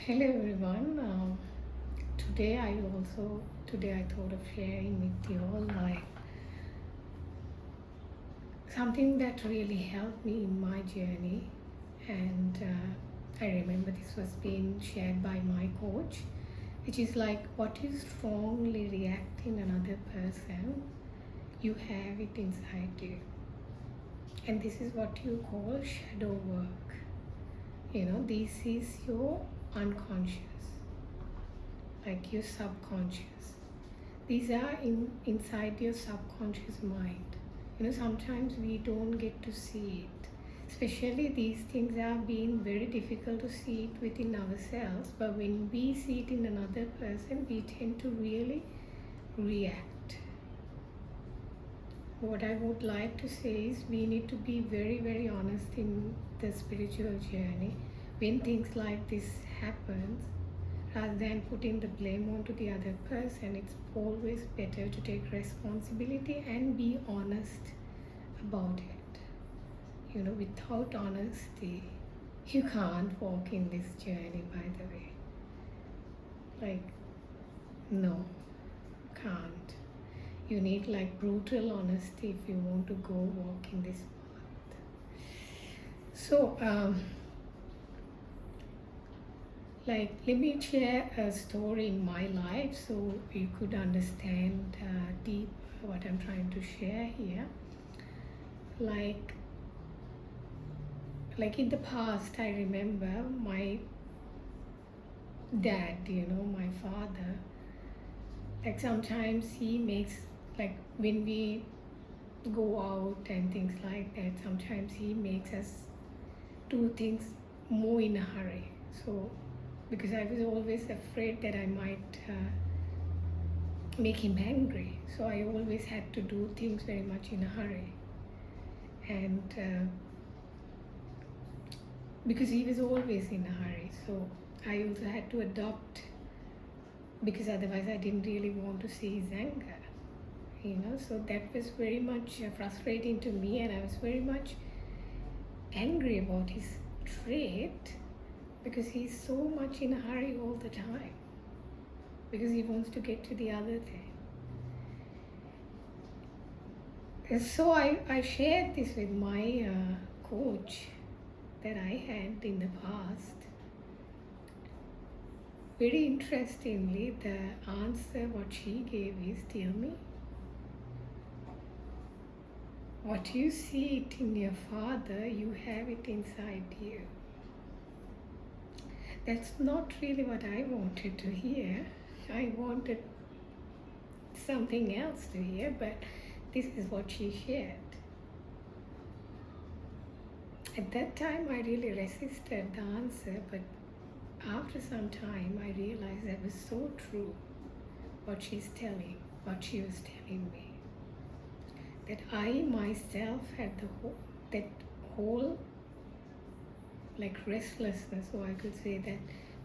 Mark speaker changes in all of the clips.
Speaker 1: Hello everyone. Today I thought of sharing with you all like something that really helped me in my journey, and I remember this was being shared by my coach, which is like what you strongly react in another person, you have it inside you, and this is what you call shadow work. This is your unconscious, like your subconscious. These are inside your subconscious mind. Sometimes we don't get to see it. Especially these things are being very difficult to see it within ourselves, but when we see it in another person, we tend to really react. What I would like to say is we need to be very, very honest in the spiritual journey. When things like this happens, rather than putting the blame onto the other person, it's always better to take responsibility and be honest about it. Without honesty, you can't walk in this journey, by the way. Like, no, can't. You need like brutal honesty if you want to go walk in this path. So, let me share a story in my life so you could understand deep what I'm trying to share here. Like in the past, I remember my dad, my father, like sometimes he makes, like when we go out and things like that, sometimes he makes us do things more in a hurry. So because I was always afraid that I might make him angry, so I always had to do things very much in a hurry. And because he was always in a hurry, so I also had to adopt, because otherwise I didn't really want to see his anger. So that was very much frustrating to me, and I was very much angry about his trait, because he's so much in a hurry all the time, because he wants to get to the other thing. And so I shared this with my coach that I had in the past. Very interestingly, the answer what she gave is, Dilmi, what you see it in your father, you have it inside you. That's not really what I wanted to hear. I wanted something else to hear, but this is what she shared. At that time, I really resisted the answer, but after some time, I realized that was so true, what she was telling me. That I myself had that whole like restlessness, or I could say that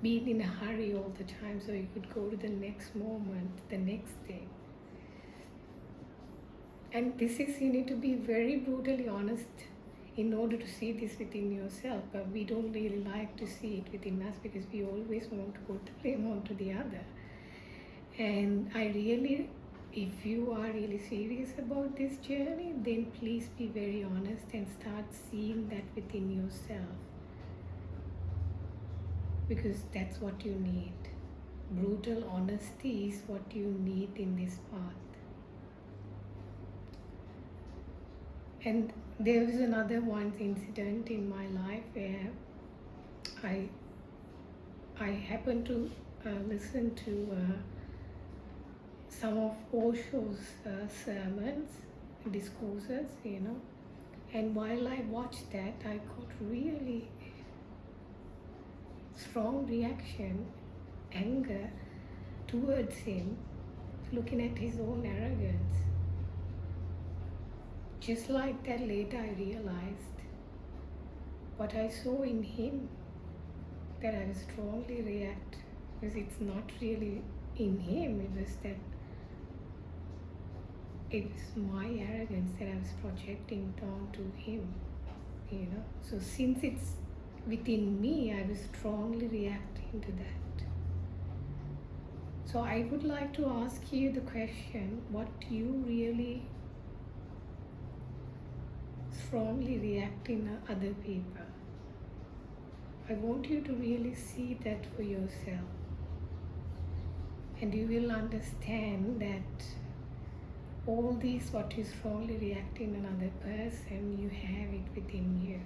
Speaker 1: being in a hurry all the time so you could go to the next moment, the next thing. And this is, you need to be very brutally honest in order to see this within yourself, but we don't really like to see it within us because we always want to put the blame onto the other. And if you are really serious about this journey, then please be very honest and start seeing that within yourself, because that's what you need. Brutal honesty is what you need in this path. And there was another incident in my life where I happened to listen to some of Osho's sermons, discourses, and while I watched that, I got really strong reaction, anger towards him, looking at his own arrogance. Just like that, later I realized what I saw in him, that I was strongly react, because it's not really in him, it was my arrogance that I was projecting onto him, So since it's within me, I was strongly reacting. into that. So I would like to ask you the question, what do you really strongly react in other people? I want you to really see that for yourself. And you will understand that all these, what you strongly react in another person, you have it within you.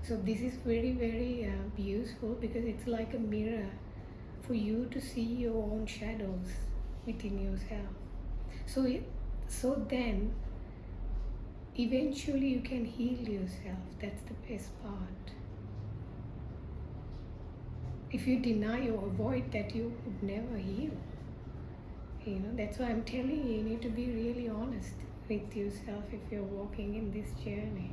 Speaker 1: So this is very, very useful, because it's like a mirror for you to see your own shadows within yourself. So then eventually you can heal yourself. That's the best part. If you deny or avoid that, you would never heal. That's why I'm telling you, you need to be really honest with yourself if you're walking in this journey.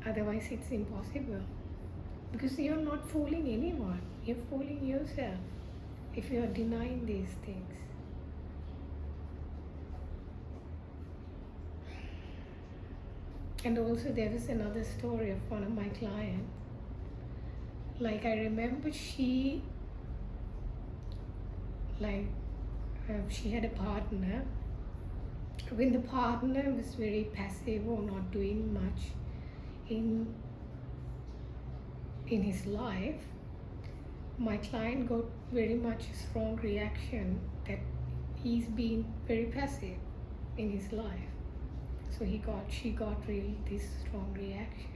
Speaker 1: Otherwise it's impossible, because you're not fooling anyone, you're fooling yourself if you're denying these things. And also there was another story of one of my clients. Like, I remember she had a partner. When the partner was very passive or not doing much in his life, my client got very much a strong reaction that he's been very passive in his life. So she got really this strong reaction.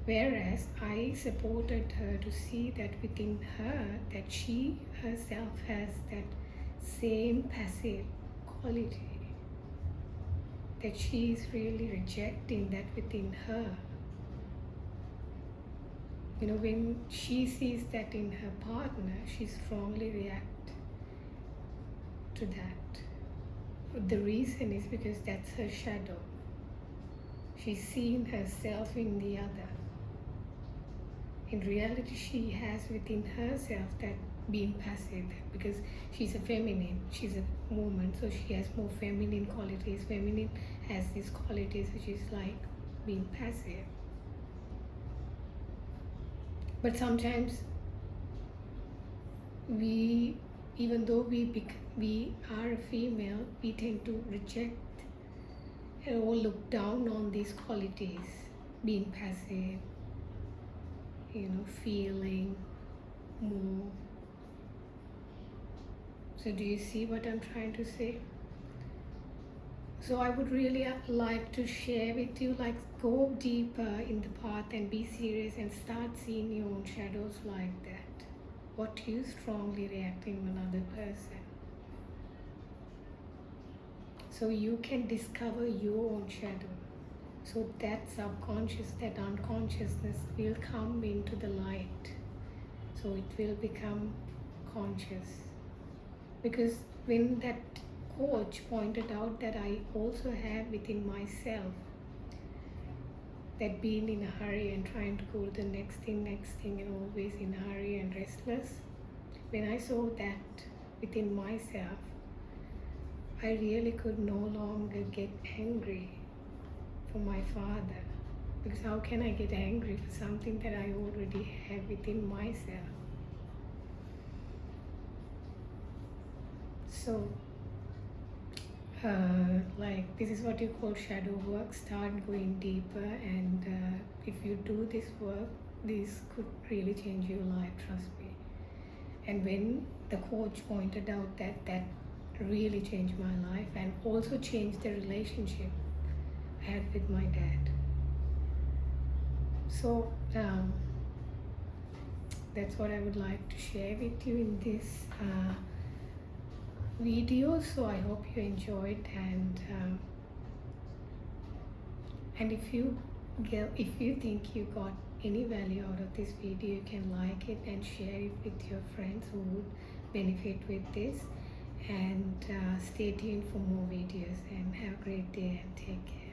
Speaker 1: Whereas I supported her to see that within her, that she herself has that same passive quality, that she is really rejecting that within her. When she sees that in her partner, she strongly reacts to that. The reason is because that's her shadow. She's seeing herself in the other. In reality, she has within herself that being passive, because she's a feminine, she's a woman, so she has more feminine qualities. Feminine has these qualities which is like being passive. But sometimes even though we are a female, we tend to reject or look down on these qualities, being passive, feeling more. So do you see what I'm trying to say? So I would really like to share with you, like, go deeper in the path and be serious and start seeing your own shadows like that. What you strongly react in another person. So you can discover your own shadow. So that subconscious, that unconsciousness will come into the light. So it will become conscious. Because when that coach pointed out that I also have within myself that being in a hurry and trying to go to the next thing, and always in a hurry and restless, when I saw that within myself, I really could no longer get angry for my father. Because how can I get angry for something that I already have within myself? So, this is what you call shadow work. Start going deeper, and if you do this work, this could really change your life, trust me. And when the coach pointed out that really changed my life, and also changed the relationship I had with my dad. So that's what I would like to share with you in this video. So I hope you enjoyed, and if you think you got any value out of this video, you can like it and share it with your friends who would benefit with this. And stay tuned for more videos, and have a great day and take care.